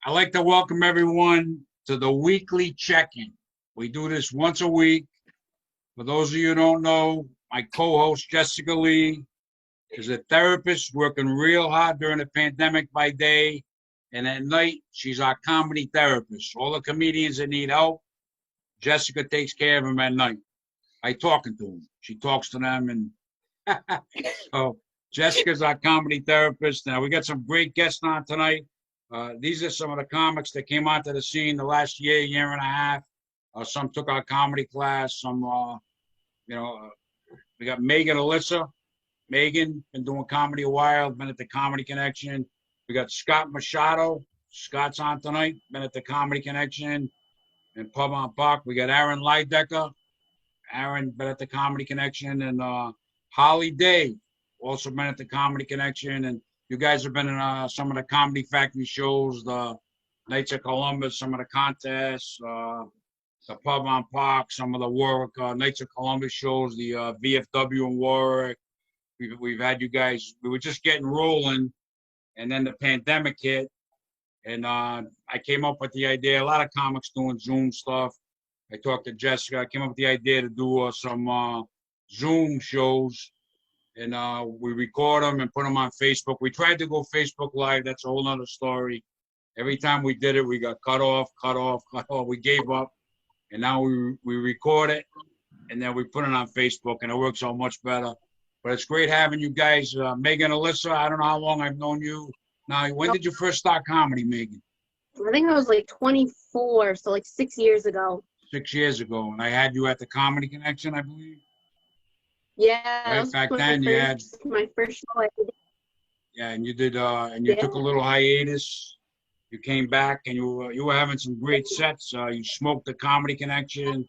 I'd like to welcome everyone to the weekly check-in. We do this once a week. For those of you who don't know, my co-host, Jessica Leigh, is a therapist working real hard during the pandemic by day, and at night, she's our comedy therapist. All the comedians that need help, Jessica takes care of them at night by talking to them. She talks to them, and so Jessica's our comedy therapist. Now, we got some great guests on tonight. These are some of the comics that came onto the scene the last year and a half. Some took our comedy class. Some, we got Meghann, Alyssa. Meghann, been doing comedy a while, been at the Comedy Connection. We got Scott Machado. Scott's on tonight, been at the Comedy Connection and Pub on Park. We got Aaron Leidecker. Aaron, been at the Comedy Connection. And Holly Day, also been at the Comedy Connection. And you guys have been in some of the Comedy Factory shows, the Knights of Columbus, some of the contests, the Pub on Park, some of the Warwick Knights of Columbus shows, the VFW in Warwick. We've had you guys. We were just getting rolling, and then the pandemic hit, and I came up with the idea. A lot of comics doing Zoom stuff. I talked to Jessica. I came up with the idea to do some Zoom shows. And we record them and put them on Facebook. We tried to go Facebook Live. That's a whole other story. Every time we did it, we got cut off. We gave up. And now we record it, and then we put it on Facebook, and it works out much better. But it's great having you guys. Meghann, Alyssa, I don't know how long I've known you. Now, when did you first start comedy, Meghann? I think I was like 24, so like 6 years ago. 6 years ago. And I had you at the Comedy Connection, I believe. Yeah, right, back then you had my first show. Yeah, and you did, and you took a little hiatus. You came back, and you were having some great sets. You smoked the Comedy Connection.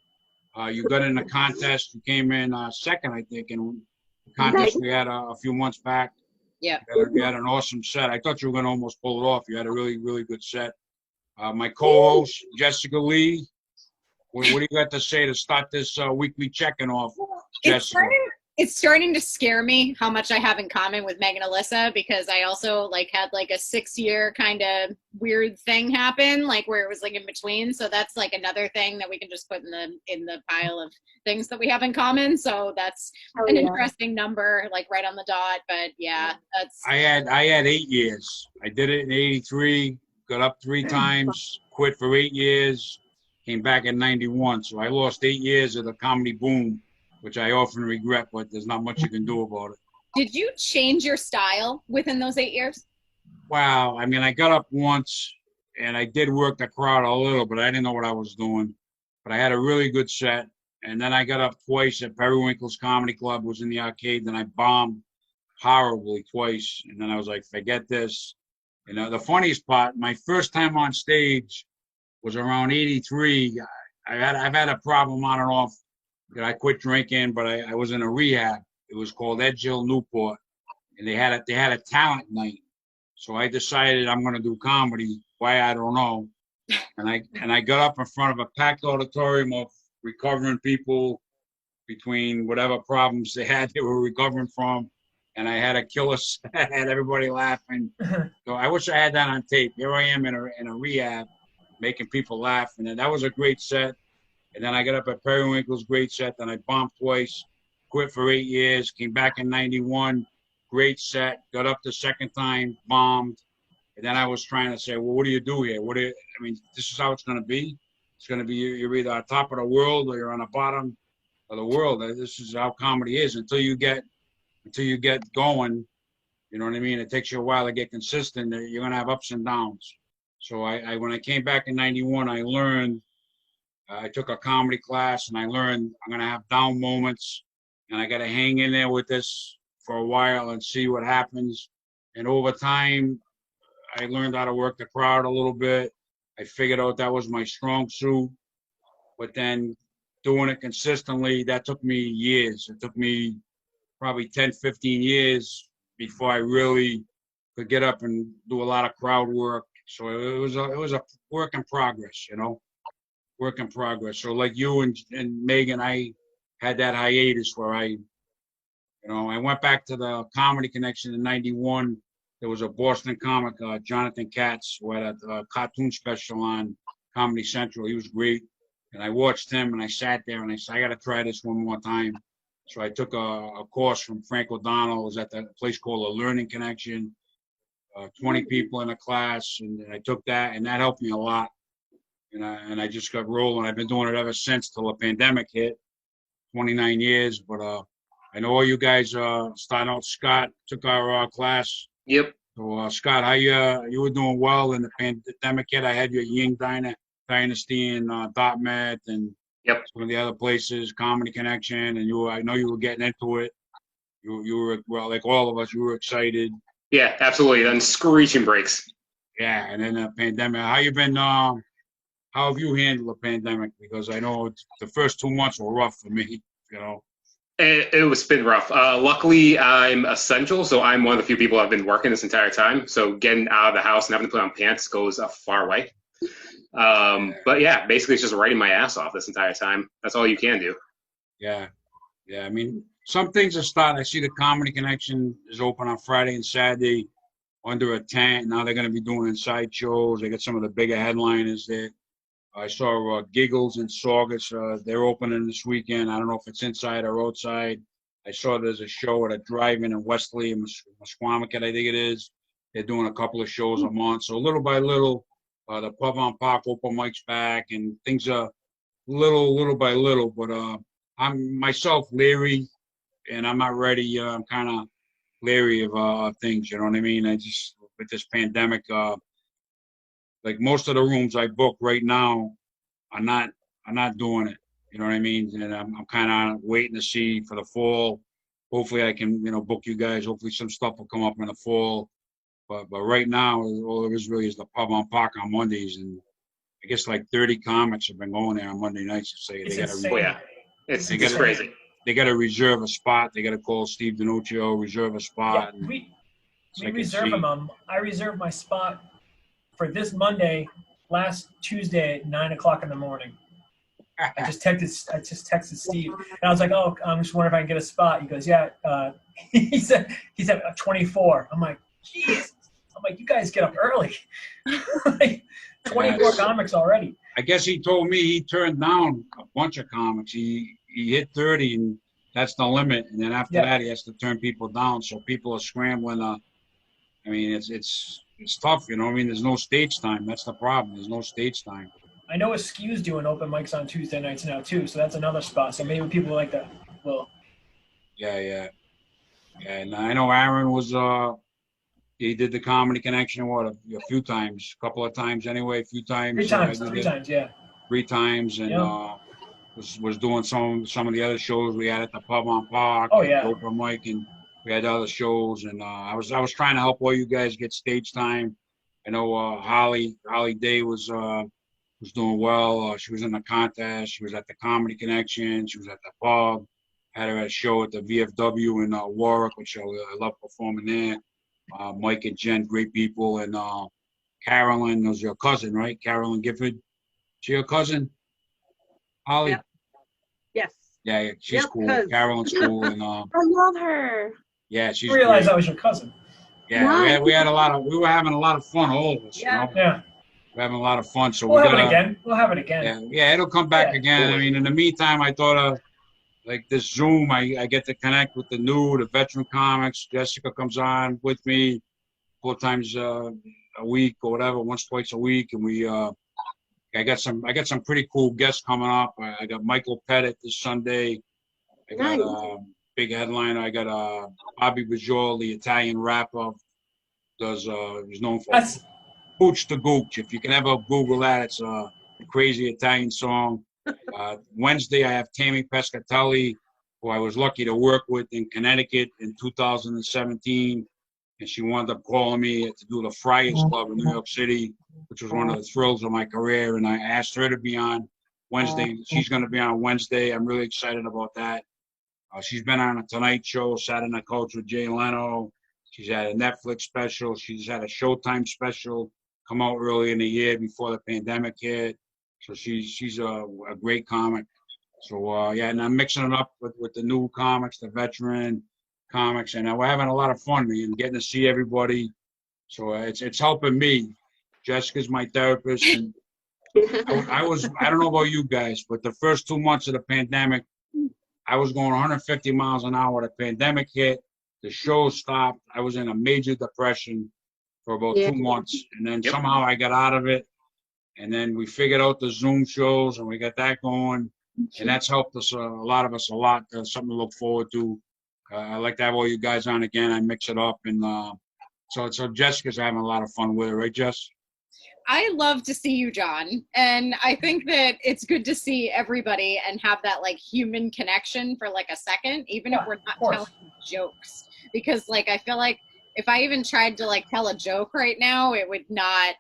You got in a contest. You came in second, I think, in the contest we had a few months back. Yeah, you had an awesome set. I thought you were going to almost pull it off. You had a really, really good set. My co-host Jessica Leigh. What do you got to say to start this weekly check-in off, Jessica? It's starting to scare me how much I have in common with Meghann and Alyssa, because I also had a 6-year kind of weird thing happen, where it was in between. So that's another thing that we can just put in the pile of things that we have in common. So that's an interesting number, right on the dot. But yeah, that's. I had 8 years. I did it in '83. Got up 3 times. Quit for 8 years. Came back in '91. So I lost 8 years of the comedy boom, which I often regret, but there's not much you can do about it. Did you change your style within those 8 years? Wow. I mean, I got up once, and I did work the crowd a little, but I didn't know what I was doing. But I had a really good set, and then I got up twice at Periwinkle's Comedy Club, was in the arcade, and I bombed horribly twice. And then I was like, forget this. The funniest part, my first time on stage was around '83. I've had a problem on and off. I quit drinking, but I was in a rehab. It was called Edge Hill Newport, and they had a talent night. So I decided I'm going to do comedy. Why, I don't know. And I got up in front of a packed auditorium of recovering people between whatever problems they were recovering from, and I had a killer set. I had everybody laughing. So I wish I had that on tape. Here I am in a rehab, making people laugh, and that was a great set. And then I got up at Periwinkle's, great set. Then I bombed twice, quit for 8 years, came back in '91, great set. Got up the second time, bombed. And then I was trying to say, well, what do you do here? This is how it's going to be. It's going to be you're either on top of the world or you're on the bottom of the world. This is how comedy is until you get going. You know what I mean? It takes you a while to get consistent. You're going to have ups and downs. So when I came back in '91, I learned. I took a comedy class, and I learned I'm going to have down moments, and I got to hang in there with this for a while and see what happens. And over time, I learned how to work the crowd a little bit. I figured out that was my strong suit. But then doing it consistently, that took me years. It took me probably 10, 15 years before I really could get up and do a lot of crowd work. So it was a work in progress, work in progress. So like you and Meghann, I had that hiatus where I went back to the Comedy Connection in '91, there was a Boston comic, Jonathan Katz, who had a cartoon special on Comedy Central. He was great. And I watched him, and I sat there, and I said, I got to try this one more time. So I took a course from Frank O'Donnell. It was at a place called The Learning Connection. 20 people in a class, and I took that, and that helped me a lot. And I just got rolling. I've been doing it ever since till the pandemic hit, 29 years. But I know all you guys starting out. Scott took our class. Yep. So Scott, how you were doing well in the pandemic hit? I had your Ying Dynasty and .net and Yep. some of the other places, Comedy Connection, and I know you were getting into it. You were, well, like all of us, you were excited. Yeah, absolutely. Then screeching breaks. Yeah, and then the pandemic. How you been? How have you handled the pandemic? Because I know the first 2 months were rough for me. You know. It was been rough. Luckily, I'm essential, so I'm one of the few people that have been working this entire time. So getting out of the house and having to put on pants goes a far way. But yeah, basically it's just writing my ass off this entire time. That's all you can do. Yeah. I mean, some things are starting. I see the Comedy Connection is open on Friday and Saturday under a tent. Now they're going to be doing inside shows. They got some of the bigger headliners there. I saw Giggles and Saugus. They're opening this weekend. I don't know if it's inside or outside. I saw there's a show at a drive-in in Wesley and Musquamacut, I think it is. They're doing a couple of shows a month. So little by little, the Pub on Park open mics back, and things are little by little. But I'm myself leery, and I'm not ready. I'm kind of leery of things. You know what I mean? I just, with this pandemic, like most of the rooms I book right now are not doing it. You know what I mean? And I'm kind of waiting to see for the fall. Hopefully I can, book you guys. Hopefully some stuff will come up in the fall. But right now, all there is really is the Pub on Park on Mondays. And I guess like 30 comics have been going there on Monday nights to say they got to. Oh yeah, it's crazy. They got to reserve a spot. They got to call Steve Danuccio, reserve a spot. Yeah, we reserve them. I reserved my spot for this Monday, last Tuesday at 9 o'clock in the morning. I just texted Steve, and I was like, "Oh, I'm just wondering if I can get a spot." He goes, "Yeah." He said 24. I'm like, "Jeez." I'm like, "You guys get up early." Like, 24 comics already. I guess he told me he turned down a bunch of comics. He hit 30, and that's the limit. And then after that, he has to turn people down. So people are scrambling. I mean, it's tough, I mean, there's no stage time. That's the problem. There's no stage time. I know Askew's doing open mics on Tuesday nights now too, so that's another spot. So maybe people like that will. Yeah. And I know Aaron was he did the Comedy Connection a few times, a couple of times anyway, a few times. Three times, yeah. 3 times, and was doing some of the other shows we had at the Pub on Park. Oh yeah. Open mic, and we had other shows, and I was trying to help all you guys get stage time. I know Holly Day was doing well. She was in the contest. She was at the Comedy Connection. She was at the pub. Had her at a show at the VFW in Warwick, which I love performing there. Mike and Jen, great people, and Carolyn was your cousin, right? Carolyn Gifford. She your cousin? Holly? Yep. Yes. Yeah, she's cool. Cousin. Carolyn's cool, and I love her. yeah, she's. I realized great. I was your cousin. Yeah, we were having a lot of fun, all of us. Yeah. We're having a lot of fun, so We'll have it again. Yeah, it'll come back again. Totally. I mean, in the meantime, I thought of like this Zoom. I get to connect with the veteran comics. Jessica comes on with me 4 times a week or whatever, once, twice a week, and we. I got some pretty cool guests coming up. I got Michael Pettit this Sunday. I got a big headliner. I got Bobby Bajol, the Italian rapper. He's known for Pooch the Gooch. If you can ever Google that, it's a crazy Italian song. Wednesday, I have Tammy Pescatelli, who I was lucky to work with in Connecticut in 2017. And she wound up calling me to do the Friars Club in New York City, which was one of the thrills of my career. And I asked her to be on Wednesday. She's going to be on Wednesday. I'm really excited about that. She's been on a Tonight Show, sat in a coach with Jay Leno. She's had a Netflix special. She's had a Showtime special come out early in the year before the pandemic hit. So she's a great comic. So, and I'm mixing it up with the new comics, the veteran comics, and we're having a lot of fun, man, getting to see everybody. So it's helping me. Jessica's my therapist, and I don't know about you guys, but the first 2 months of the pandemic, I was going 150 miles an hour. The pandemic hit, the show stopped. I was in a major depression for about 2 months, and then somehow I got out of it. And then we figured out the Zoom shows, and we got that going, and that's helped us a lot. Something to look forward to. I like to have all you guys on again. I mix it up, and so Jessica's having a lot of fun with it, right, Jess? I love to see you, John. And I think that it's good to see everybody and have that like human connection for like a second, even if we're not telling jokes. Because like, I feel like if I even tried to like tell a joke right now, it would not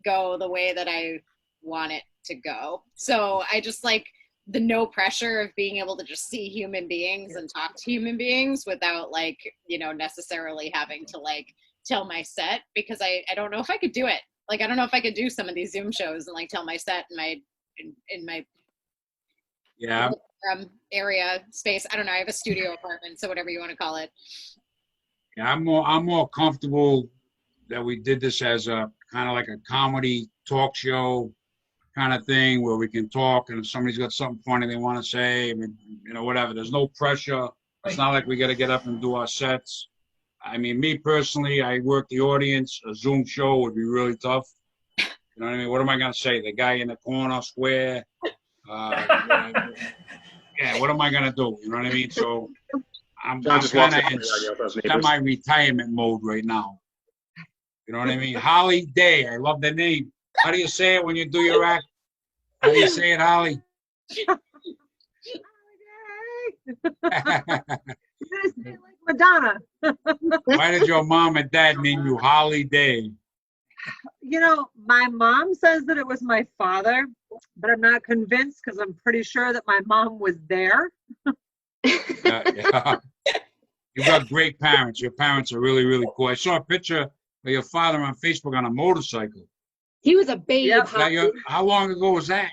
go the way that I want it to go. So I just like the no pressure of being able to just see human beings and talk to human beings without like, you know, necessarily having to like tell my set, because I don't know if I could do it. Like, I don't know if I could do some of these Zoom shows and like tell my set in my area space. I don't know. I have a studio apartment, so whatever you want to call it. Yeah, I'm more comfortable that we did this as a kind of like a comedy talk show kind of thing where we can talk, and if somebody's got something funny they want to say, I mean, you know, whatever. There's no pressure. It's not like we got to get up and do our sets. I mean, me personally, I work the audience. A Zoom show would be really tough. You know what I mean? What am I going to say? The guy in the corner square? Yeah, what am I going to do? You know what I mean? So I'm kind of in semi-retirement mode right now. You know what I mean? Holly Day. I love the name. How do you say it when you do your act? How do you say it, Holly? You say it like Madonna. Why did your mom and dad name you Holly Day? You know, my mom says that it was my father, but I'm not convinced because I'm pretty sure that my mom was there. Yeah. You've got great parents. Your parents are really, really cool. I saw a picture of your father on Facebook on a motorcycle. He was a babe. Yep. How long ago was that?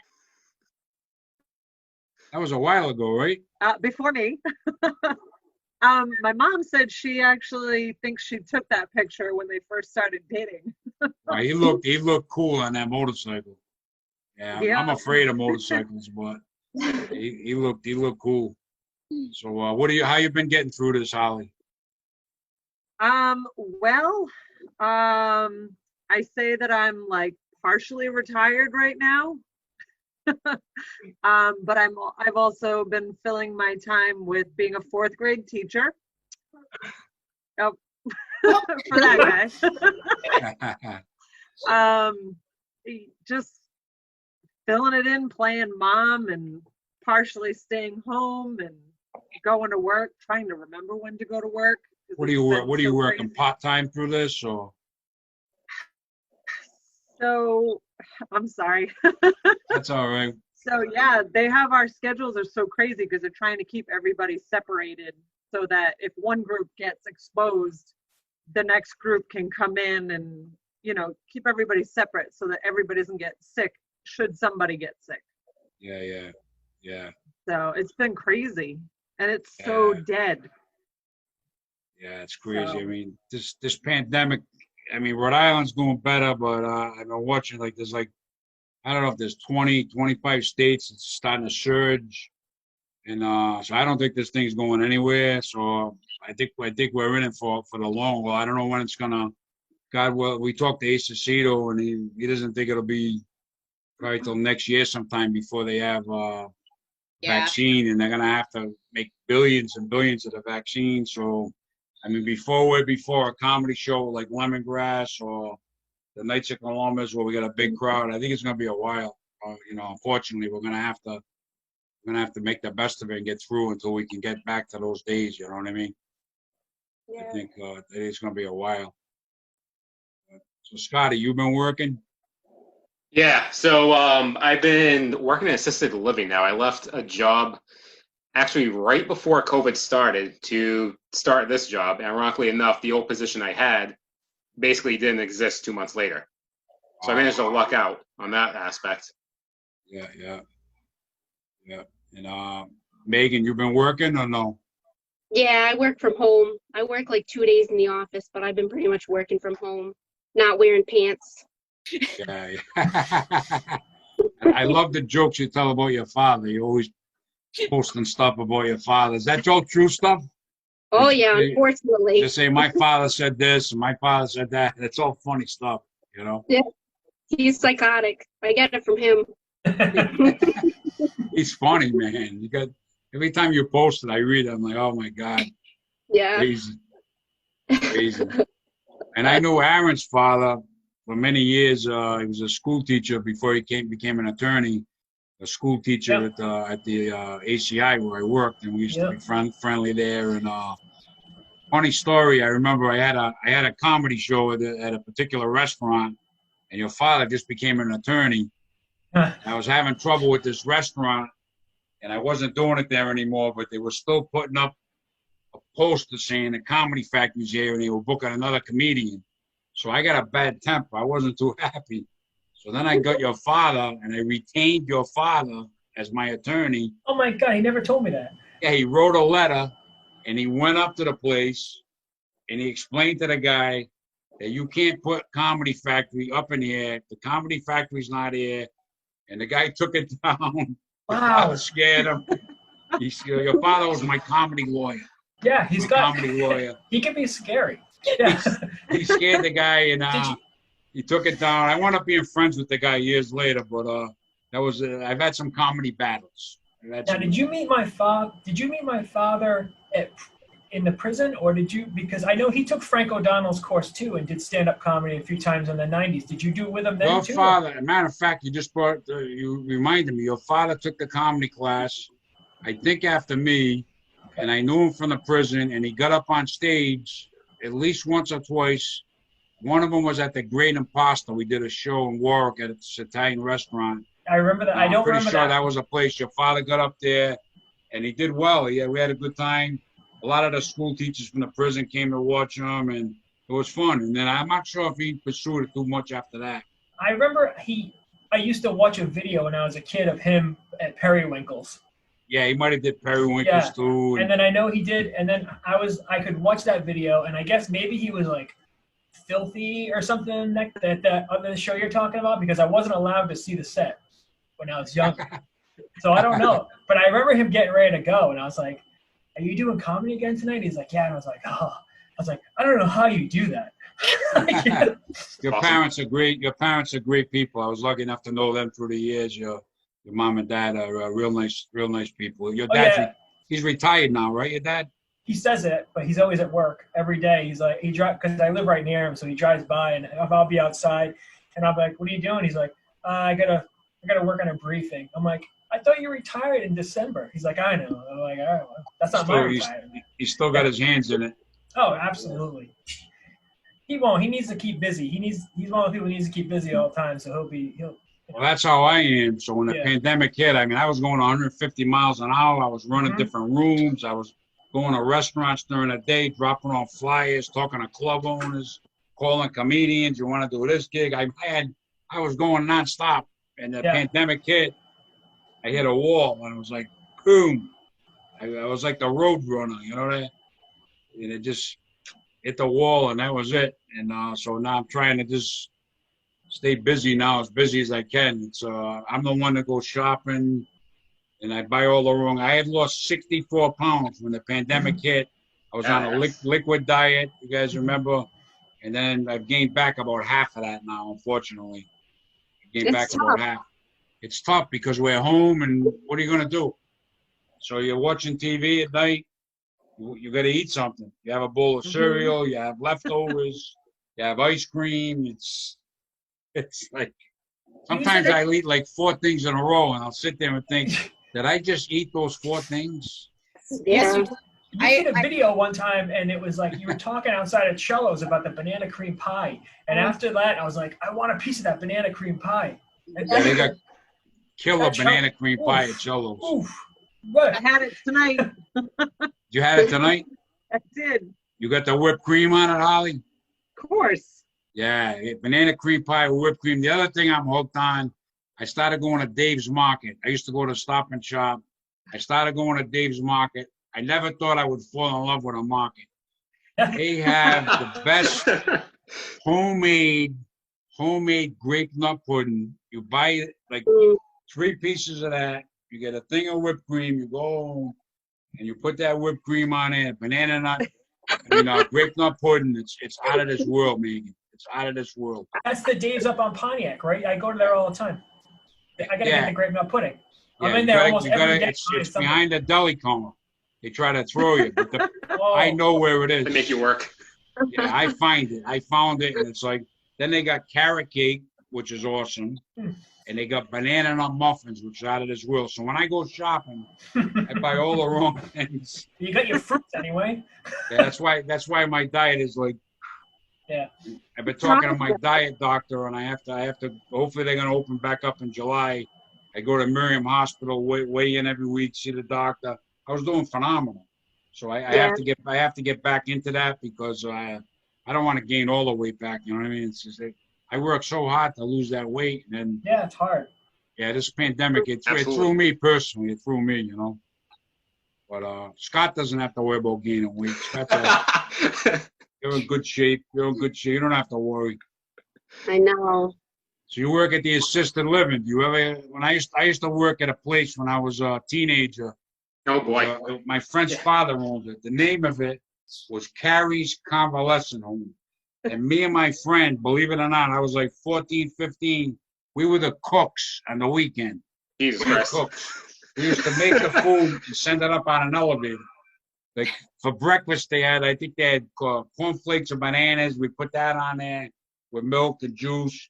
That was a while ago, right? Before me. My mom said she actually thinks she took that picture when they first started dating. Right, he looked cool on that motorcycle. Yeah. I'm afraid of motorcycles, but he looked cool. So how you been getting through this, Holly? Well, I say that I'm like partially retired right now. But I've also been filling my time with being a 4th grade teacher. Oh, for that guy. Just filling it in, playing mom, and partially staying home and going to work, trying to remember when to go to work. What do you work? What are you working part-time through this, or? So, I'm sorry. That's all right. So yeah, they have our schedules are so crazy because they're trying to keep everybody separated so that if one group gets exposed, the next group can come in and, you know, keep everybody separate so that everybody doesn't get sick should somebody get sick. Yeah. So it's been crazy, and it's so dead. Yeah, it's crazy. So. I mean, this pandemic, I mean, Rhode Island's doing better, but I've been watching, like, there's like, I don't know if there's 20, 25 states that's starting to surge. And so I don't think this thing's going anywhere. So I think we're in it for the long haul. I don't know when it's going to, we talked to Ace Aceto, and he doesn't think it'll be probably till next year sometime before they have vaccine, and they're going to have to make billions and billions of the vaccine. So, I mean, before a comedy show like Lemongrass or the Knights of Columbus, where we got a big crowd, I think it's going to be a while. You know, unfortunately, we're going to have to make the best of it and get through until we can get back to those days. You know what I mean? Yeah. I think it's going to be a while. So, Scotty, you've been working? Yeah. So I've been working in assisted living now. I left a job actually right before COVID started to start this job. And ironically enough, the old position I had basically didn't exist 2 months later. So I managed to luck out on that aspect. Yeah. And Meghann, you've been working or no? Yeah, I work from home. I work like 2 days in the office, but I've been pretty much working from home. not wearing pants. Yeah. I love the jokes you tell about your father. You always posting stuff about your father. Is that all true stuff? Oh yeah, unfortunately. Just say my father said this and my father said that. It's all funny stuff, you know. Yeah, he's psychotic. I get it from him. He's funny, man. You got every time you post it, I read it. I'm like, oh my god, Yeah. crazy, crazy. And I knew Aaron's father for many years. He was a school teacher before he became an attorney. A school teacher at the ACI where I worked, and we used to be friendly there. And funny story, I remember I had a comedy show at a particular restaurant, and your father just became an attorney. I was having trouble with this restaurant, and I wasn't doing it there anymore, but they were still putting up a poster saying the Comedy Factory's here, and they were booking another comedian. So I got a bad temper. I wasn't too happy. So then I got your father, and I retained your father as my attorney. Oh my God, he never told me that. Yeah, he wrote a letter, and he went up to the place, and he explained to the guy that you can't put Comedy Factory up in the air. The Comedy Factory's not here. And the guy took it down. Wow. Your father scared him. Your father was my comedy lawyer. Yeah, he's got comedy lawyer. He can be scary. Yeah. He scared the guy, and he took it down. I wound up being friends with the guy years later, but that was I've had some comedy battles. Now, did you meet my father? Did you meet my father in the prison, or did you? Because I know he took Frank O'Donnell's course too and did stand-up comedy a few times in the '90s. Did you do it with him then your too? Your father, as a matter of fact, you reminded me. Your father took the comedy class, I think after me, and I knew him from the prison. And he got up on stage at least once or twice. One of them was at the Great Imposter. We did a show in Warwick at this Italian restaurant. I remember that. I don't remember that. I'm pretty sure that was a place. Your father got up there, and he did well. We had a good time. A lot of the school teachers from the prison came to watch him, and it was fun. And then I'm not sure if he pursued it too much after that. I remember I used to watch a video when I was a kid of him at Periwinkle's. Yeah, he might have did Periwinkle's too. And then I know he did. And then I could watch that video, and I guess maybe he was like filthy or something that other show you're talking about, because I wasn't allowed to see the set when I was younger. So I don't know. But I remember him getting ready to go, and I was like, "Are you doing comedy again tonight?" He's like, "Yeah." And I was like, I don't know how you do that. Your parents are great. Your parents are great people. I was lucky enough to know them through the years. Your mom and dad are real nice people. Your dad, he's retired now, right? Your dad? He says it, but he's always at work every day. He's like, because I live right near him, so he drives by, and I'll be outside, and I'm like, "What are you doing?" He's like, I gotta work on a briefing." I'm like, "I thought you retired in December." He's like, "I know." I'm like, "All right, well, that's not my retirement." He's still got his hands in it. Oh, absolutely. He won't. He needs to keep busy. He's one of the people who needs to keep busy all the time. So he'll. Well, that's how I am. So when the pandemic hit, I mean, I was going 150 miles an hour. I was running different rooms. I was going to restaurants during the day, dropping off flyers, talking to club owners, calling comedians. You want to do this gig? I was going nonstop. And the pandemic hit. I hit a wall, and it was like, boom. I was like the road runner, you know that? And it just hit the wall, and that was it. And so now I'm trying to just stay busy now, as busy as I can. It's I'm the one that goes shopping, and I buy all the wrong. I had lost 64 pounds when the pandemic hit. I was on a liquid diet, you guys remember? And then I've gained back about half of that now, unfortunately. About half. It's tough because we're home, and what are you going to do? So you're watching TV at night. You got to eat something. You have a bowl of cereal. You have leftovers. You have ice cream. It's like sometimes I eat like 4 things in a row, and I'll sit there and think, did I just eat those 4 things? Yeah. You did a video one time, and it was like you were talking outside at Cello's about the banana cream pie. And after that, I was like, I want a piece of that banana cream pie. Yeah, they got killer banana cream pie at Cello's. What? I had it tonight. You had it tonight? I did. You got the whipped cream on it, Holly? Of course. Yeah, banana cream pie with whipped cream. The other thing I'm hooked on, I started going to Dave's Market. I used to go to Stop and Shop. I started going to Dave's Market. I never thought I would fall in love with a market. They have the best homemade grape nut pudding. You buy like 3 pieces of that. You get a thing of whipped cream. You go home and you put that whipped cream on it. Banana nut, grape nut pudding. It's out of this world, Megan. It's out of this world. That's the Dave's up on Pontiac, right? I go to there all the time. I gotta get the grape nut pudding. I'm in there almost every day. It's behind the deli counter. They try to throw you, but I know where it is. They make you work. Yeah, I find it. I found it, and it's like, then they got carrot cake, which is awesome, and they got banana nut muffins, which is out of this world. So when I go shopping, I buy all the wrong things. You got your fruits anyway. Yeah, that's why my diet is like. Yeah. I've been talking to my diet doctor, and I have to. Hopefully, they're gonna open back up in July. I go to Miriam Hospital, weigh in every week, see the doctor. I was doing phenomenal, so I have to get back into that because I don't want to gain all the weight back. You know what I mean? It's just I work so hard to lose that weight, and then it's hard. Yeah, this pandemic it threw me personally. It threw me, But Scott doesn't have to worry about gaining weight. You're in good shape. You don't have to worry. I know. So you work at the assisted living. Do you ever? When I used to work at a place when I was a teenager. Oh boy. My friend's father owned it. The name of it was Carrie's Convalescent Home. And me and my friend, believe it or not, I was like 14, 15. We were the cooks on the weekend. Jesus Christ. We used to make the food and send it up on an elevator. Like for breakfast, I think they had cornflakes and bananas. We put that on there with milk and juice.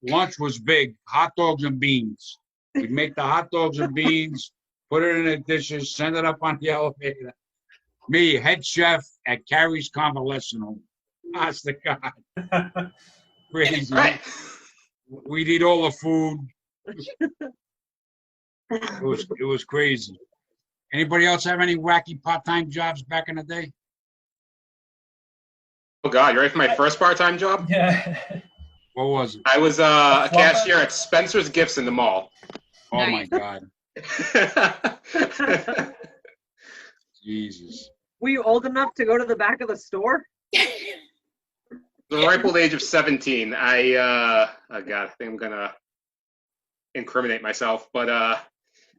Lunch was big, hot dogs and beans. We'd make the hot dogs and beans, put it in the dishes, send it up on the elevator. Me, head chef at Carrie's Convalescent Home. Honest to God. Crazy. Right. We'd eat all the food. It was crazy. Anybody else have any wacky part-time jobs back in the day? Oh God, you ready for my first part-time job? Yeah. What was it? I was a cashier at Spencer's Gifts in the mall. Oh my God. Jesus. Were you old enough to go to the back of the store? The ripe old age of 17. Oh God, I think I'm gonna incriminate myself, but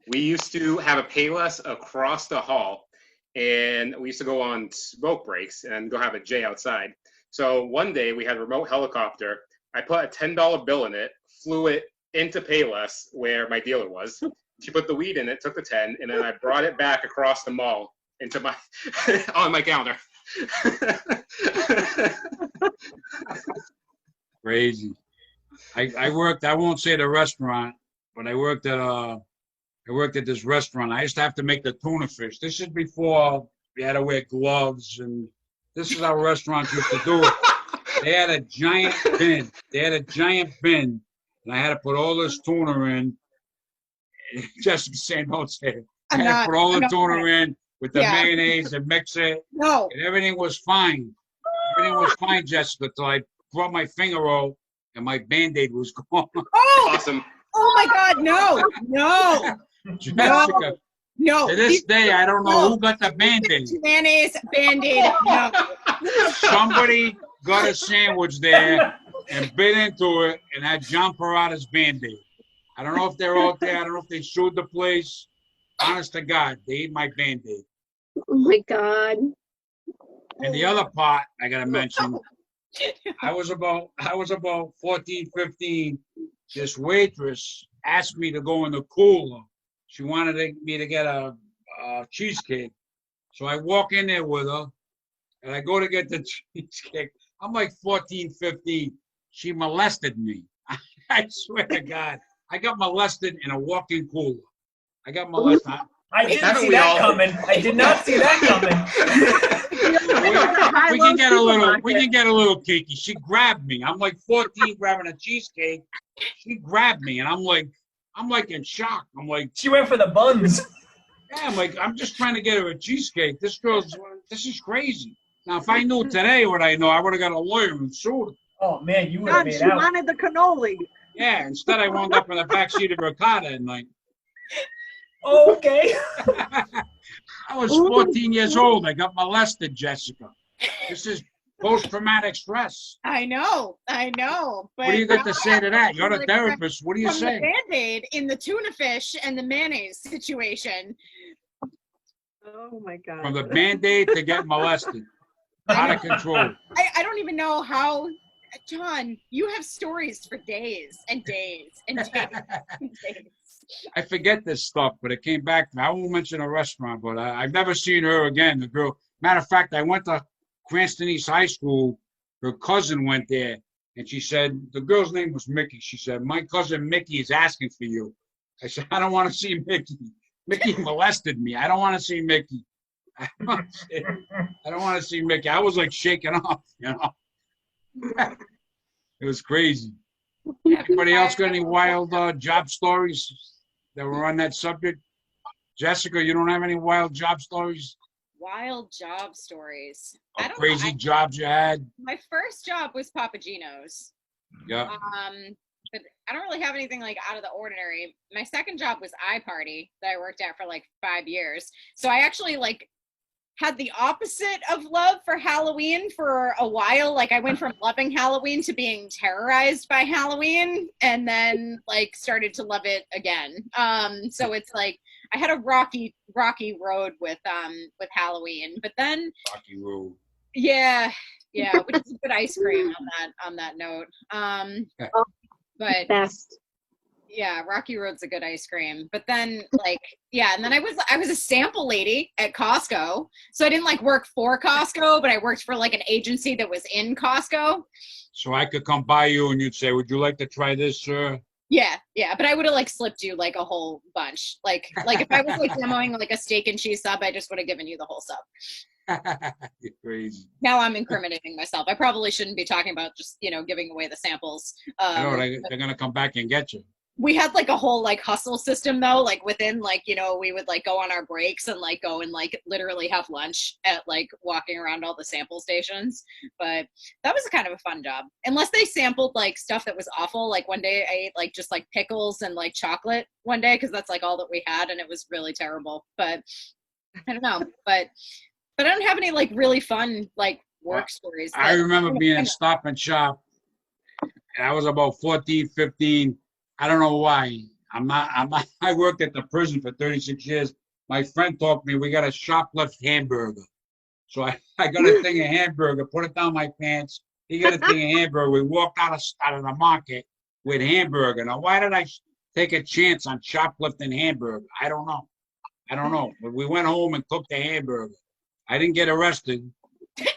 we used to have a Payless across the hall, and we used to go on smoke breaks and go have a J outside. So one day we had a remote helicopter. I put a $10 bill in it, flew it into Payless where my dealer was. She put the weed in it, took the 10, and then I brought it back across the mall into my on my counter. Crazy. I worked. I won't say the restaurant, but I worked at this restaurant. I used to have to make the tuna fish. This is before we had to wear gloves, and this is how restaurants used to do it. They had a giant bin. And I had to put all this tuna in. Just saying, don't say it. I had to put all the tuna in with the mayonnaise and mix it. No. And everything was fine. Jessica, until I brought my finger out and my Band-Aid was gone. Oh! Awesome. Oh my God, no. Jessica. No. To this day, I don't know who got the Band-Aid. Mayonnaise, Band-Aid, no. Somebody got a sandwich there and bit into it and had John Perrotta's Band-Aid. I don't know if they're out there. I don't know if they sued the place. Honest to God, they ate my Band-Aid. Oh my God. And the other part I gotta mention, I was about 14, 15. This waitress asked me to go in the cooler. She wanted me to get a cheesecake. So I walk in there with her, and I go to get the cheesecake. I'm like 14, 15. She molested me. I swear to God. I got molested in a walk-in cooler. I got molested. I didn't see that coming. I did not see that coming. We can get a little kinky. She grabbed me. I'm like 14 grabbing a cheesecake. She grabbed me, and I'm like in shock. I'm like, she went for the buns. Yeah, I'm just trying to get her a cheesecake. This is crazy. Now, if I knew today what I know, I would have got a lawyer and sued her. Oh man, you would have made she out. wanted the cannoli. Yeah, instead I wound up in the backseat of her car that night. Oh, okay. I was 14 years old. I got molested, Jessica. This Post-traumatic stress. I know. But What do you got to say to that? You're the like, therapist. What do you from say? the Band-Aid in the tuna fish and the mayonnaise situation. Oh my God. From the Band-Aid to get molested. Out of control. I don't even know how. John, you have stories for days and days and days and days. I forget this stuff, but it came back to me. I won't mention a restaurant, but I've never seen her again. The girl. Matter of fact, I went to Cranston East High School. Her cousin went there, and she said, the girl's name was Mickey. She said, my cousin Mickey is asking for you. I said, I don't want to see Mickey. Mickey molested me. I don't want to see Mickey. I don't want to see Mickey. I was like shaking off, you know. It was crazy. Anybody else got any wild job stories that were on that subject? Jessica, you don't have any wild job stories? Wild job stories. Or crazy jobs you had? My first job was Papagino's. Yeah. But I don't really have anything like out of the ordinary. My second job was iParty that I worked at for like 5 years. So I actually like had the opposite of love for Halloween for a while. Like I went from loving Halloween to being terrorized by Halloween, and then like started to love it again. So it's like I had a rocky road with Halloween, but then Rocky Road. Yeah, which is good ice cream on that note. But Best. yeah, Rocky Road's a good ice cream. But then and then I was a sample lady at Costco. So I didn't like work for Costco, but I worked for like an agency that was in Costco. So I could come by you and you'd say, would you like to try this, sir? Yeah, but I would have like slipped you like a whole bunch. Like if I was like demoing like a steak and cheese sub, I just would have given you the whole sub. You're crazy. Now I'm incriminating myself. I probably shouldn't be talking about just, giving away the samples. I know, they're going to come back and get you. We had like a whole like hustle system though, like within like, we would like go on our breaks and like go and like literally have lunch at like walking around all the sample stations. But that was kind of a fun job. Unless they sampled like stuff that was awful. Like one day I ate like just like pickles and like chocolate one day because that's like all that we had and it was really terrible. But I don't know. But I don't have any like really fun like work stories. I remember being in Stop and Shop. And I was about 14, 15. I don't know why. I worked at the prison for 36 years. My friend told me we got a shoplift hamburger. So I got a thing of hamburger, put it down my pants. He got a thing of hamburger. We walked out of the market with hamburger. Now, why did I take a chance on shoplifting hamburger? I don't know. But we went home and cooked the hamburger. I didn't get arrested. And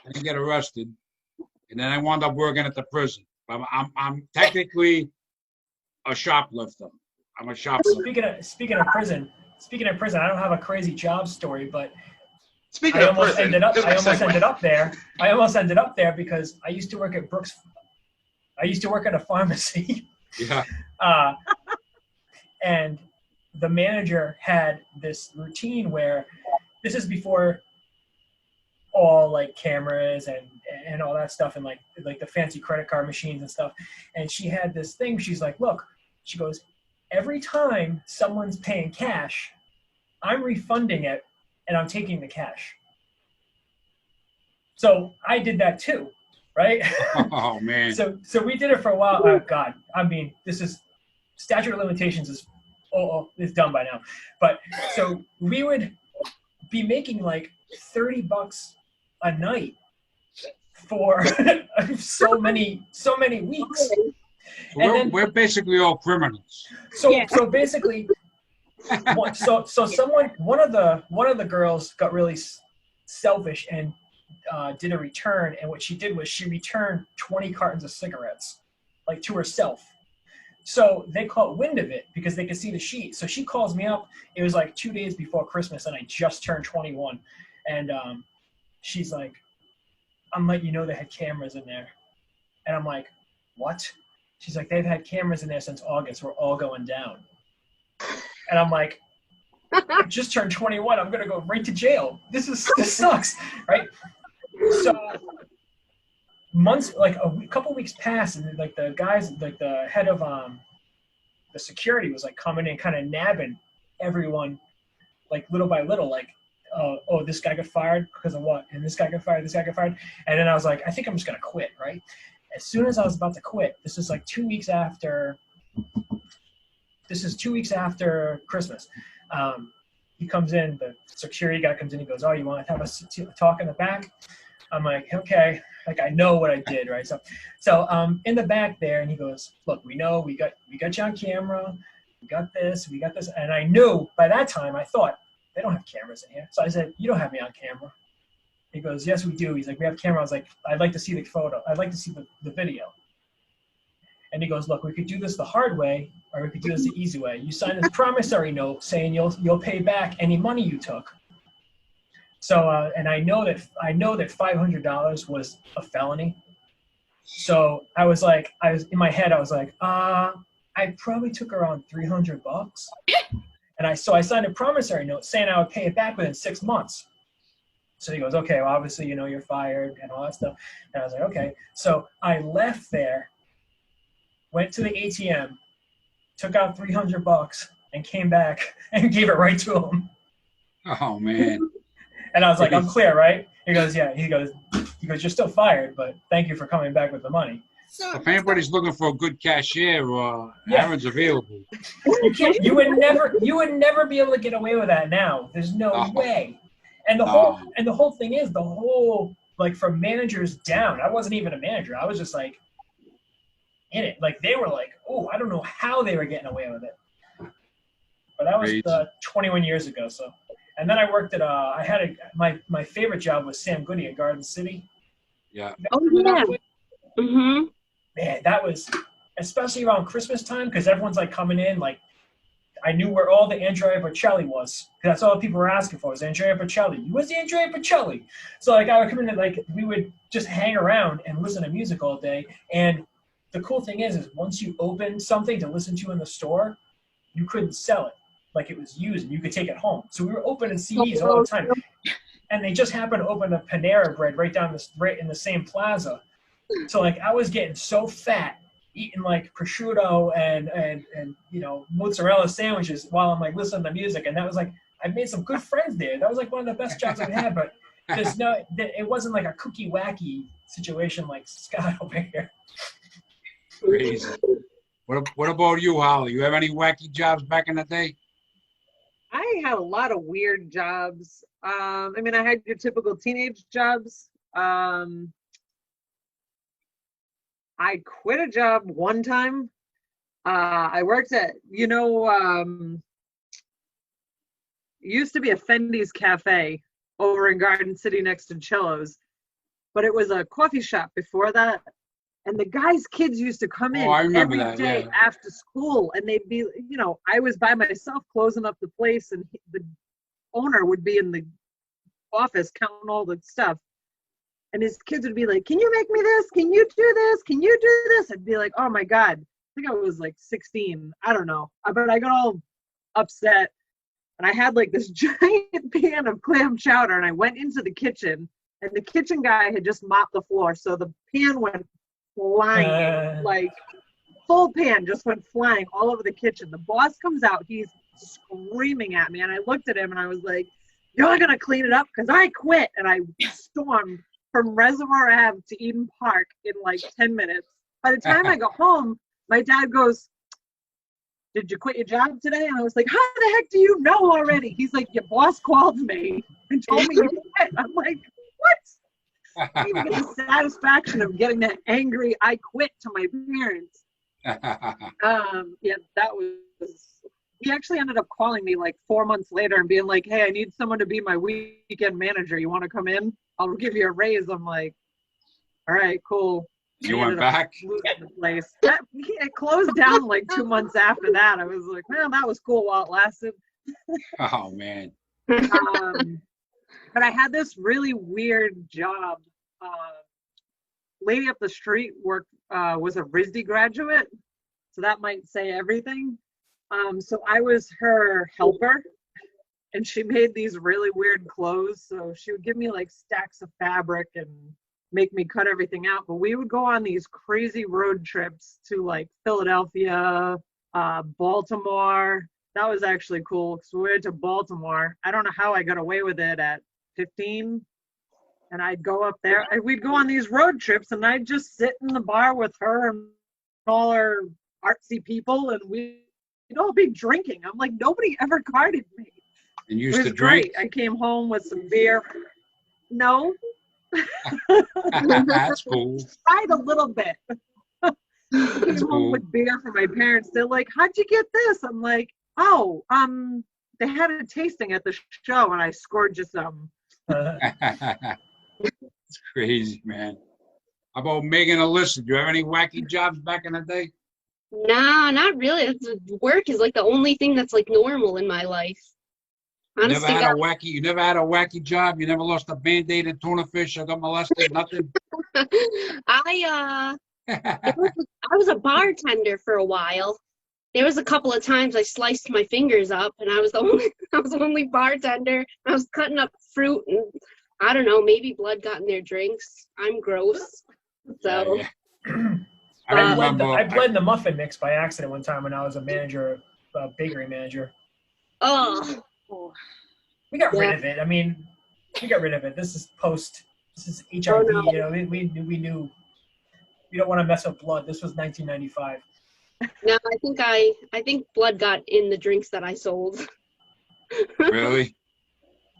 then I wound up working at the prison. I'm technically a shoplifter. I'm a shoplifter. Speaking of prison, I don't have a crazy job story, but I almost ended up there because I used to work at Brooks. I used to work at a pharmacy. Yeah. And the manager had this routine where this is before all like cameras and all that stuff and like the fancy credit card machines and stuff. And she had this thing. She's like, look, she goes, every time someone's paying cash, I'm refunding it and I'm taking the cash. So I did that too, right? Oh man. So we did it for a while. Oh God, I mean, this is statute of limitations is done by now. But so we would be making like $30 a night for so many weeks. We're basically all criminals. So basically, one of the girls got really selfish and did a return, and what she did was she returned 20 cartons of cigarettes, like to herself. So they caught wind of it because they could see the sheet. So she calls me up. It was like 2 days before Christmas, and I just turned 21, and she's like, I'm letting you know they had cameras in there. And I'm like, what? She's like, they've had cameras in there since August. We're all going down. And I'm like, I just turned 21. I'm going to go right to jail. This sucks, right? So months, like a couple weeks passed, and like the guys, like the head of the security was like coming in, kind of nabbing everyone, like little by little, like, oh, this guy got fired because of what? And this guy got fired, this guy got fired. And then I was like, I think I'm just going to quit, right? As soon as I was about to quit, this is like 2 weeks after Christmas. He comes in, the security guy comes in, he goes, oh, you want to have a talk in the back? I'm like, okay, like I know what I did, right? So in the back there, and he goes, look, we know we got you on camera, we got this, and I knew by that time I thought they don't have cameras in here. So I said, you don't have me on camera. He goes, yes, we do. He's like, we have camera. I was like, I'd like to see the photo. I'd like to see the video. And he goes, look, we could do this the hard way, or we could do this the easy way. You sign this promissory note saying you'll pay back any money you took. So, and I know that $500 was a felony. So I was in my head, I was like, I probably took around $300. And I signed a promissory note saying I would pay it back within 6 months. So he goes, okay, well, obviously, you're fired and all that stuff. And I was like, okay. So I left there, went to the ATM, took out $300 and came back and gave it right to him. Oh, man. And I was like, I'm clear, right? He goes, yeah. He goes, you're still fired, but thank you for coming back with the money. So If anybody's looking for a good cashier, Aaron's available. You would never be able to get away with that now. There's no way. And the whole thing is like from managers down. I wasn't even a manager. I was just like in it. Like they were like, oh, I don't know how they were getting away with it. But that was 21 years ago. So, and then I worked at my favorite job was Sam Goody at Garden City. Yeah. Oh yeah. Mhm. Man, that was especially around Christmas time because everyone's like coming in. Like I knew where all the Andrea Bocelli was. That's all people were asking for was Andrea Bocelli. Where's Andrea Bocelli? So like I would come in and like we would just hang around and listen to music all day. And the cool thing is once you open something to listen to in the store, you couldn't sell it. Like it was used and you could take it home. So we were opening CDs all the time. And they just happened to open a Panera Bread right in the same plaza. So like I was getting so fat eating like prosciutto and mozzarella sandwiches while I'm like listening to music, and that was like I made some good friends there. That was like one of the best jobs I've had, but it wasn't like a cookie wacky situation like Scott over here. Crazy. What about you, Holly? You have any wacky jobs back in the day? I had a lot of weird jobs. I had your typical teenage jobs. I quit a job one time. I worked at, used to be a Fendi's Cafe over in Garden City next to Cello's, but it was a coffee shop before that. And the guys' kids used to come in every day after school, and they'd be, I was by myself closing up the place, and the owner would be in the office counting all the stuff. And his kids would be like, can you make me this? Can you do this? Can you do this? I'd be like, oh my God. I think I was like 16. I don't know. But I got all upset. And I had like this giant pan of clam chowder. And I went into the kitchen. And the kitchen guy had just mopped the floor. So the pan went flying. Like full pan just went flying all over the kitchen. The boss comes out. He's screaming at me. And I looked at him and I was like, you're going to clean it up because I quit. And I stormed from Reservoir Ave to Eden Park in like 10 minutes. By the time I got home, my dad goes, did you quit your job today? And I was like, how the heck do you know already? He's like, your boss called me and told me you quit. I'm like, what? I even get the satisfaction of getting that angry I quit to my parents. That was, he actually ended up calling me like 4 months later and being like, hey, I need someone to be my weekend manager. You want to come in? I'll give you a raise. I'm like, all right, cool. You went back? The place. It closed down like 2 months after that. I was like, man, that was cool while it lasted. Oh, man. But I had this really weird job. Lady up the street was a RISD graduate, so that might say everything. So I was her helper. And she made these really weird clothes. So she would give me like stacks of fabric and make me cut everything out. But we would go on these crazy road trips to like Philadelphia, Baltimore. That was actually cool because we went to Baltimore. I don't know how I got away with it at 15. And I'd go up there. We'd go on these road trips, and I'd just sit in the bar with her and all our artsy people, and we'd all be drinking. I'm like, nobody ever carded me. And It used was to drink. great. I came home with some beer. No, That's cool. tried a little bit. I came That's home cool. with beer for my parents. They're like, "How'd you get this?" I'm like, "Oh, they had a tasting at the show, and I scored you some." It's crazy, man. How about Meghann and Alyssa? Do you have any wacky jobs back in the day? Nah, not really. Work is like the only thing that's like normal in my life. You never Honestly, had a wacky. You never had a wacky job. You never lost a Band-Aid in tuna fish. I got molested. Nothing. I was a bartender for a while. There was a couple of times I sliced my fingers up, and I was the only bartender. I was cutting up fruit, and I don't know, maybe blood got in their drinks. I'm gross. So Yeah. I remember. bled in the muffin mix by accident one time when I was a manager, bakery manager. oh We got Yeah. rid of it. I mean, we got rid of it. This is HIV. Oh, no. You know, we knew we don't want to mess with blood. This was 1995. no, I think blood got in the drinks that I sold. Really?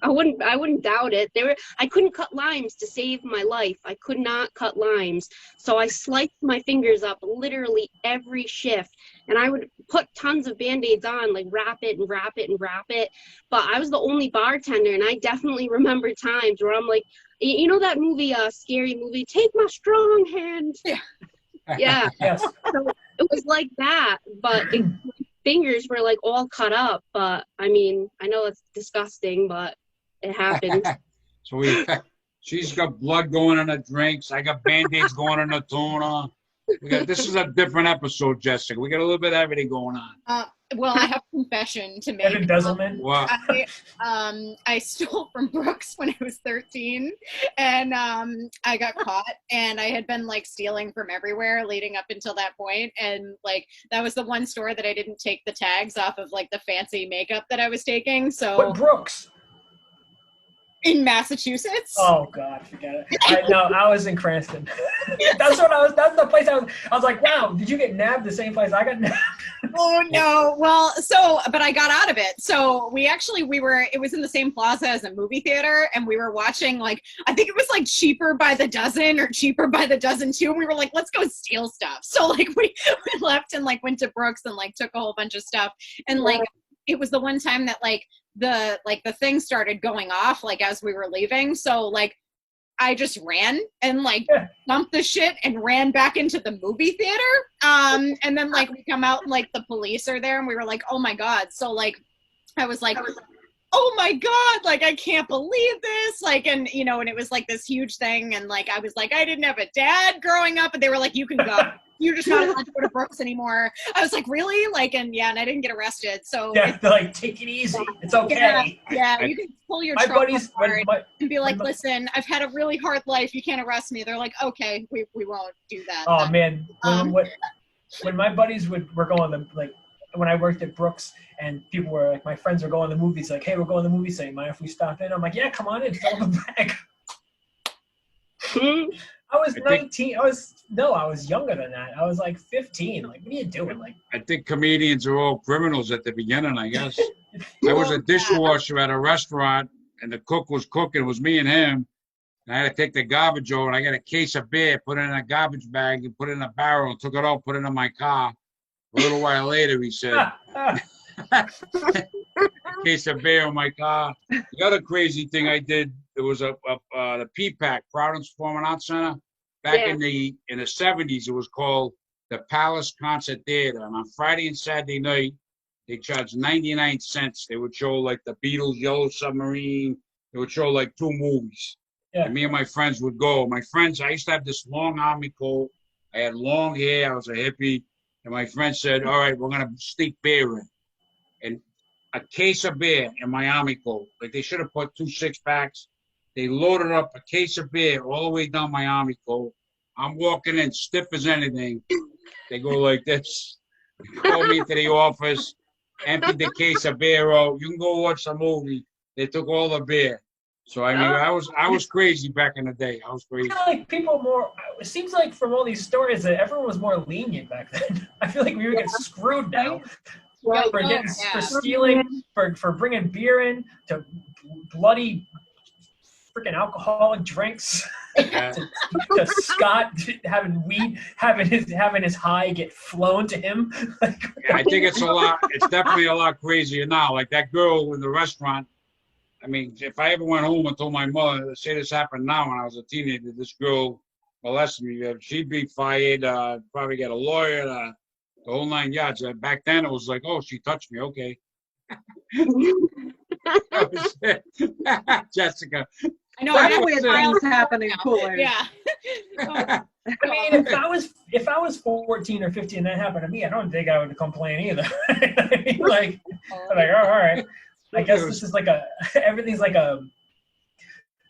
I wouldn't doubt it. I couldn't cut limes to save my life. I could not cut limes. So I sliced my fingers up literally every shift. And I would put tons of Band-Aids on, like wrap it and wrap it and wrap it. But I was the only bartender, and I definitely remember times where I'm like, you know that movie, scary movie, Take My Strong Hand? Yeah. Yes. So it was like that, but my fingers were like all cut up. But I mean, I know it's disgusting, but it happened. So she's got blood going in her drinks. I got Band-Aids going in her tuna. This is a different episode, Jessica. We got a little bit of everything going on. Well, I have a confession to And make. embezzlement. Wow. I stole from Brooks when I was 13, and I got caught, and I had been like stealing from everywhere leading up until that point, and like that was the one store that I didn't take the tags off of like the fancy makeup that I was taking. So What Brooks? in Massachusetts. Oh God, forget it. I was in Cranston. That's the place I was like, wow, did you get nabbed the same place I got nabbed? Oh no. Well, but I got out of it. So it was in the same plaza as a movie theater, and we were watching like, I think it was like Cheaper by the Dozen or Cheaper by the Dozen 2. And we were like, let's go steal stuff. So like we left and like went to Brooks and like took a whole bunch of stuff. And like, it was the one time that like the thing started going off like as we were leaving. So like I just ran and like dumped the shit and ran back into the movie theater. And then like we come out and like the police are there and we were like, oh my God. So like I was like, oh my God, like I can't believe this. Like, and you know, and it was like this huge thing. And like I was like, I didn't have a dad growing up, and they were like, you can go. You're just not allowed to go to Brooks anymore. I was like, really? Like, and yeah, and I didn't get arrested. So Yeah, they're like, take it easy. It's okay. yeah, you can pull your My trunk buddies, apart and be like, when my- listen, I've had a really hard life. You can't arrest me. They're like, okay, we won't do that. Oh then. man, when my buddies were going to like when I worked at Brooks and people were like, my friends were going to the movies, like, hey, we're going to the movies. Say, mind if we stop in? I'm like, yeah, come on in, fill the bag. I was 19. I was younger than that. I was like 15. Like, what are you doing? Like, I think comedians are all criminals at the beginning, I guess. I was a dishwasher at a restaurant, and the cook was cooking. It was me and him. And I had to take the garbage over, and I got a case of beer, put it in a garbage bag, and put it in a barrel, and took it out, put it in my car. A little while later, he said, a case of beer in my car. The other crazy thing I did, there was the PPAC, Providence Performing Arts Center. Back in the 70s, it was called the Palace Concert Theater. And on Friday and Saturday night, they charged 99 cents. They would show like the Beatles' Yellow Submarine. They would show like 2 movies. Yeah. And me and my friends would go. My friends, I used to have this long army coat. I had long hair. I was a hippie. And my friend said, all right, we're going to sneak beer in. And a case of beer in my army coat. Like they should have put 2 6-packs. They loaded up a case of beer all the way down my army coat. I'm walking in stiff as anything. They go like this. They call me into the office. emptied the case of beer out. You can go watch the movie. They took all the beer. So I mean, I was crazy back in the day. I was I crazy. feel like people more. It seems like from all these stories that everyone was more lenient back then. I feel like we would get screwed now Right. for getting Yeah. for stealing, for bringing beer in, to bloody freaking alcoholic drinks. Yeah. to Scott having weed, having his high get flown to him. Like, I think it's a lot. It's definitely a lot crazier now. Like that girl in the restaurant. I mean, if I ever went home and told my mother, say this happened now when I was a teenager, this girl molested me, she'd be fired, probably get a lawyer, the whole 9 yards. Back then, it was like, oh, she touched me, okay. That was it. Jessica. I know. That's I the way things happen in Coolers. Yeah. I mean, if I was 14 or 15 and that happened to me, I don't think I would complain either. I mean, like, I'm like, oh, all right. I guess this is like everything's like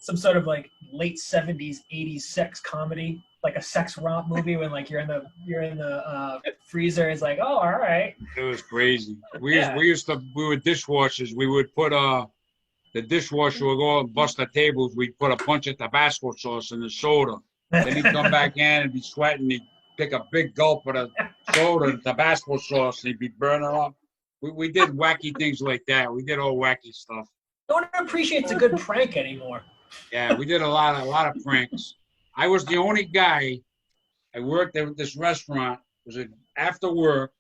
some sort of like late 70s, 80s sex comedy, like a sex romp movie when like you're in the freezer. It's like, oh, all right. It was crazy. We were dishwashers. We would put the dishwasher would go out and bust the tables. We'd put a bunch of Tabasco sauce in the soda. Then he'd come back in and be sweating. He'd take a big gulp of the soda, the Tabasco sauce, and he'd be burning up. We did wacky things like that. We did all wacky stuff. No one appreciates a good prank anymore. Yeah, we did a lot of pranks. I was the only guy. I worked at this restaurant. It was after work,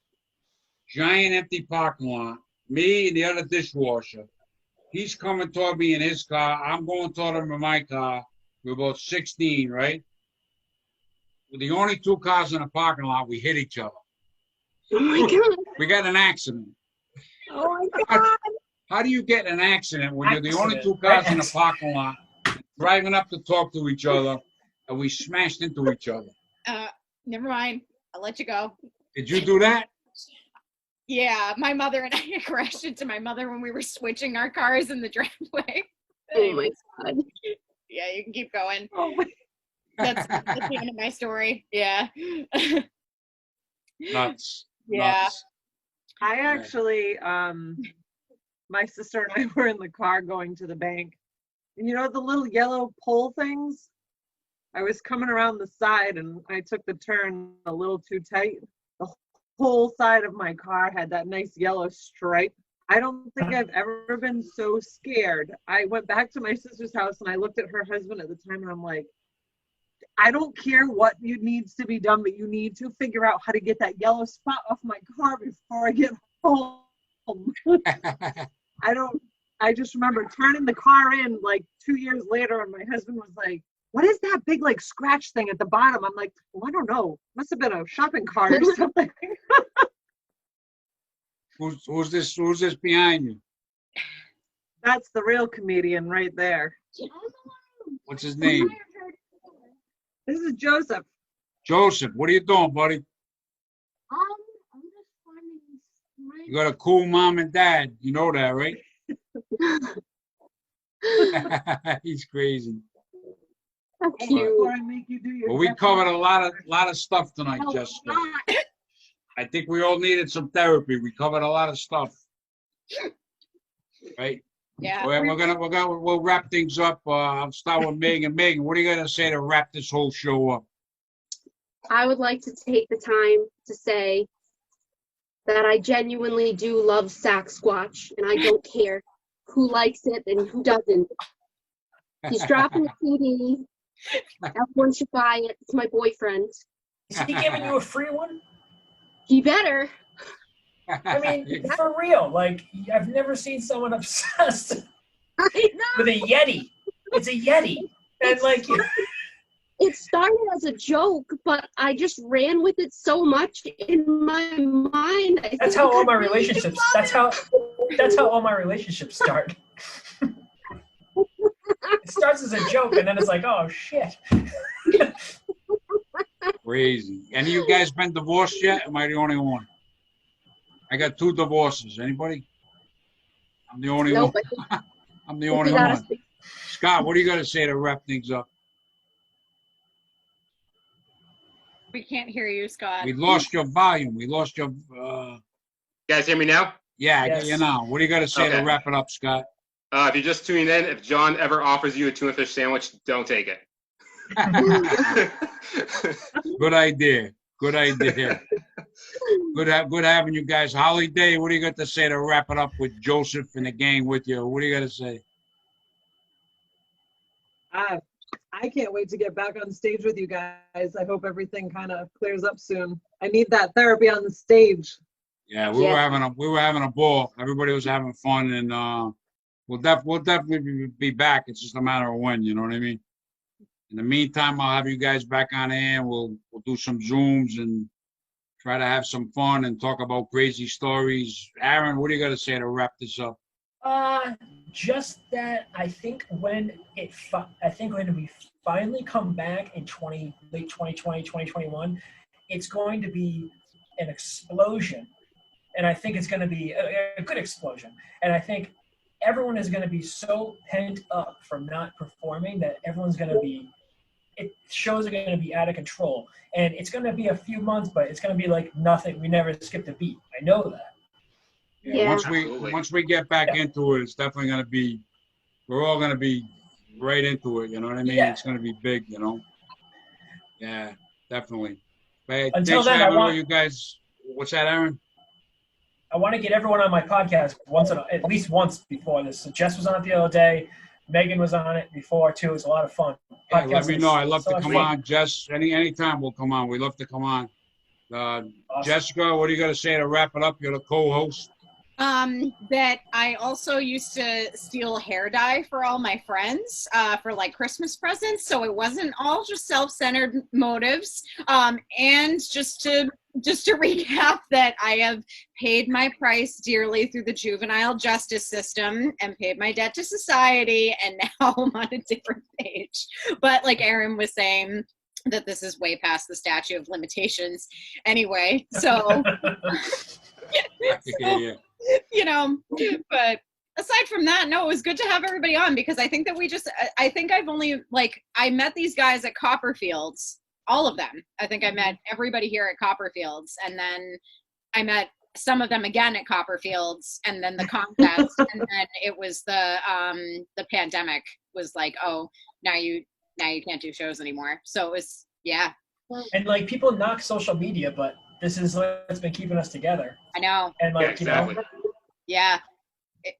giant empty parking lot. Me and the other dishwasher. He's coming toward me in his car. I'm going toward him in my car. We're about 16, right? With the only 2 cars in the parking lot, we hit each other. Oh my God. We got an accident. Oh my God. How do you get in an accident when you're the only 2 cars in the parking lot, driving up to talk to each other, and we smashed into each other? Never mind. I'll let you go. Did you do that? Yeah, my mother and I crashed into my mother when we were switching our cars in the driveway. Oh my God. Yeah, you can keep going. Oh my That's the end of my story. Yeah. Nuts. Yeah. Nuts. I actually, my sister and I were in the car going to the bank. And you know the little yellow pole things? I was coming around the side and I took the turn a little too tight. The whole side of my car had that nice yellow stripe. I don't think I've ever been so scared. I went back to my sister's house and I looked at her husband at the time and I'm like, I don't care what needs to be done, but you need to figure out how to get that yellow spot off my car before I get home. I just remember turning the car in like 2 years later and my husband was like, what is that big like scratch thing at the bottom? I'm like, well, I don't know. Must have been a shopping cart or something. Who's this behind you? That's the real comedian right there. What's his name? This is Joseph. Joseph, what are you doing, buddy? I'm just finding You got a cool mom and dad. You know that, right? He's crazy. How Oh, cute. before I make you do your Well, we death covered a warrant. lot of stuff tonight, No, Jessica. not. I think we all needed some therapy. We covered a lot of stuff. Right? Yeah. We'll wrap things up. I'll start with Megan. Megan, what are you gonna say to wrap this whole show up? I would like to take the time to say that I genuinely do love Sasquatch, and I don't care who likes it and who doesn't. He's dropping a CD. Everyone should buy it. It's my boyfriend. Is he giving you a free one? He better. I mean, for real. Like, I've never seen someone obsessed I know. with a Yeti. It's a Yeti. And like, It started as a joke, but I just ran with it so much in my mind. that's how all my relationships. That's how all my relationships start. It starts as a joke, and then it's like, oh shit. Crazy. Any of you guys been divorced yet? Am I the only one? I got 2 divorces. Anybody? I'm the only Nope, one. I'm the only we gotta one. Scott, what are you gonna say to wrap things up? We can't hear you, Scott. We lost your volume. We lost your. You guys hear me now? Yeah, Yes. you know. What do you got to say to Okay. wrap it up, Scott? If you're just tuning in, if John ever offers you a tuna fish sandwich, don't take it. Good idea. Good idea. Good having you guys. Holiday, what do you got to say to wrap it up with Joseph and the gang with you? What do you got to say? I can't wait to get back on stage with you guys. I hope everything kind of clears up soon. I need that therapy on the stage. Yeah, we were having a ball. Everybody was having fun, and we'll definitely be back. It's just a matter of when. You know what I mean? In the meantime, I'll have you guys back on air. We'll do some Zooms and try to have some fun and talk about crazy stories. Aaron, what do you got to say to wrap this up? Just that I think when we finally come back in late 2020, 2021, it's going to be an explosion. And I think it's going to be a good explosion. And I think everyone is going to be so pent up from not performing that shows are going to be out of control. And it's going to be a few months, but it's going to be like nothing. We never skipped a beat. I know that. Yeah. Yeah. Once we get back into it, it's definitely going to be. We're all going to be right into it. You know what I mean? Yeah. It's going to be big. You know. Yeah, definitely. But Until thanks for then, having all you guys. What's that, Aaron? I want to get everyone on my podcast at least once before this. So Jess was on it the other day. Meghann was on it before too. It's a lot of fun. Yeah, let me know. I'd love so to much come fun. on. Jess, anytime we'll come on. We love to come on. Awesome. Jessica, what do you got to say to wrap it up? You're the co-host. That I also used to steal hair dye for all my friends for like Christmas presents, so it wasn't all just self-centered motives. And just to recap, that I have paid my price dearly through the juvenile justice system and paid my debt to society, and now I'm on a different page. But like Aaron was saying, that this is way past the statute of limitations anyway. So. Yeah. You know, but aside from that, no, it was good to have everybody on, because I think that I think I've only, like, I met these guys at Copperfields, all of them. I think I met everybody here at Copperfields, and then I met some of them again at Copperfields, and then the contest, and then it was the pandemic was like, oh, now you can't do shows anymore. So it was, yeah. And like, people knock social media, but this is what's been keeping us together. I know. And like, exactly. Yeah.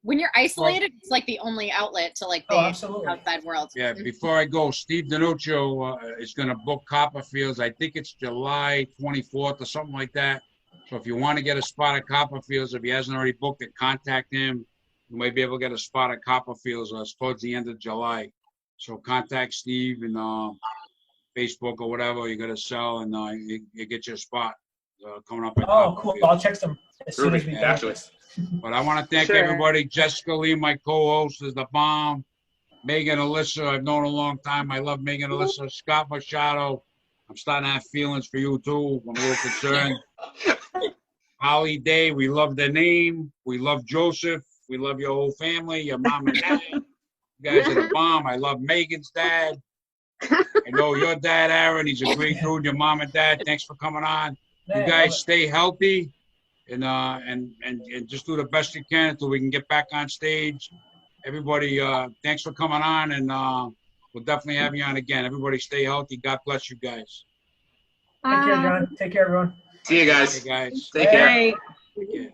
When you're isolated, it's like the only outlet to like the outside world. Yeah, before I go, Steve DiNuccio is going to book Copperfields. I think it's July 24th or something like that. So if you want to get a spot at Copperfields, if he hasn't already booked it, contact him. You might be able to get a spot at Copperfields towards the end of July. So contact Steve and Facebook or whatever you're going to sell, and you get your spot coming up at cool. I'll text him as soon as we get this. But I want to thank everybody. Jessica Leigh, my co-host, is the bomb. Meghann, Alyssa, I've known a long time. I love Meghann, Alyssa. Scott Machado, I'm starting to have feelings for you too. I'm a little concerned. Holiday, we love the name. We love Joseph. We love your whole family, your mom and dad. You guys are the bomb. I love Megann's dad. I know your dad, Aaron. He's a great dude. Your mom and dad, thanks for coming on. You guys stay healthy and just do the best you can until we can get back on stage. Everybody, thanks for coming on, and we'll definitely have you on again. Everybody stay healthy. God bless you guys. Take care, John. Take care, everyone. See you guys. Hey, guys. Take care. Hey. Take care.